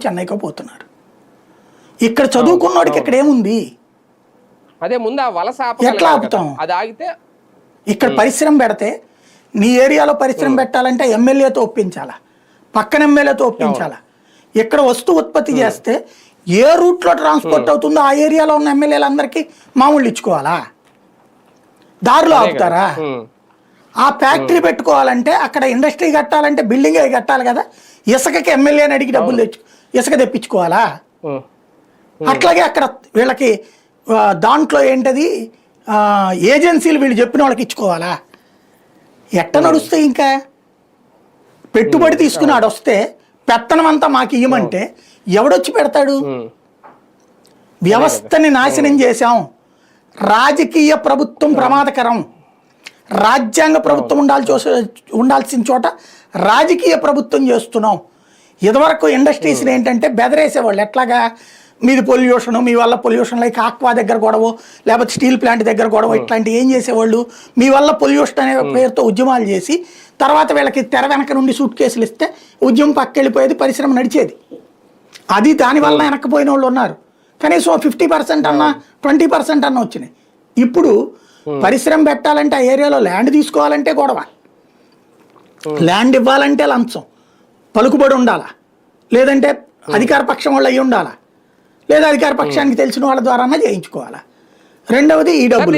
చెన్నైకో పోతున్నారు. ఇక్కడ చదువుకున్నోడికి ఇక్కడ ఏముంది? అదే ముందు ఆ వలస ఎట్లా ఆపుతాం? అది ఆగితే ఇక్కడ పరిశ్రమ పెడితే నీ ఏరియాలో పరిశ్రమ పెట్టాలంటే ఎమ్మెల్యేతో ఒప్పించాలా, పక్కన ఎమ్మెల్యేతో ఒప్పించాలా. ఇక్కడ వస్తువు ఉత్పత్తి చేస్తే ఏ రూట్లో ట్రాన్స్పోర్ట్ అవుతుందో ఆ ఏరియాలో ఉన్న ఎమ్మెల్యేలందరికీ మామూలు ఇచ్చుకోవాలా? దారిలో ఆపుతారా? ఆ ఫ్యాక్టరీ పెట్టుకోవాలంటే అక్కడ ఇండస్ట్రీ కట్టాలంటే బిల్డింగ్ అవి కట్టాలి కదా. ఇసుకకి ఎమ్మెల్యేని అడిగి డబ్బులు ఇసుక తెప్పించుకోవాలా? అట్లాగే అక్కడ వీళ్ళకి దాంట్లో ఏంటది ఏజెన్సీలు వీళ్ళు చెప్పిన వాళ్ళకి ఇచ్చుకోవాలా? ఎట్ట నడుస్తే ఇంకా పెట్టుబడి తీసుకున్నాడు వస్తే పెత్తనం అంతా మాకు ఇవ్వమంటే ఎవడొచ్చి పెడతాడు? వ్యవస్థని నాశనం చేశాం. రాజకీయ ప్రభుత్వం ప్రమాదకరం. రాజ్యాంగ ప్రభుత్వం ఉండాల్సిన చోట రాజకీయ ప్రభుత్వం చేస్తున్నాం. ఇదివరకు ఇండస్ట్రీస్ని ఏంటంటే బెదరేసేవాళ్ళు. ఎట్లాగా మీది పొల్యూషను, మీ వల్ల పొల్యూషన్, లైక్ ఆక్వా దగ్గర గొడవ, లేకపోతే స్టీల్ ప్లాంట్ దగ్గర గొడవ, ఇట్లాంటివి ఏం చేసేవాళ్ళు? మీ వల్ల పొల్యూషన్ అనే పేరుతో ఉద్యమాలు చేసి తర్వాత వీళ్ళకి తెర వెనక నుండి సూట్ కేసులు ఇస్తే ఉద్యమం పక్కెళ్ళిపోయేది, పరిశ్రమ నడిచేది. అది దానివల్ల వెనక్కిపోయిన వాళ్ళు ఉన్నారు. కనీసం 50% అన్నా 20% అన్న వచ్చినాయి. ఇప్పుడు పరిశ్రమ పెట్టాలంటే ఆ ఏరియాలో ల్యాండ్ తీసుకోవాలంటే గొడవ, ల్యాండ్ ఇవ్వాలంటే లంచం, పలుకుబడి ఉండాలా, లేదంటే అధికార పక్షం వాళ్ళు అయ్యి ఉండాలా, లేదా అధికార పక్షానికి తెలిసిన వాళ్ళ ద్వారా చేయించుకోవాలా. రెండవది ఈ డబ్బులు.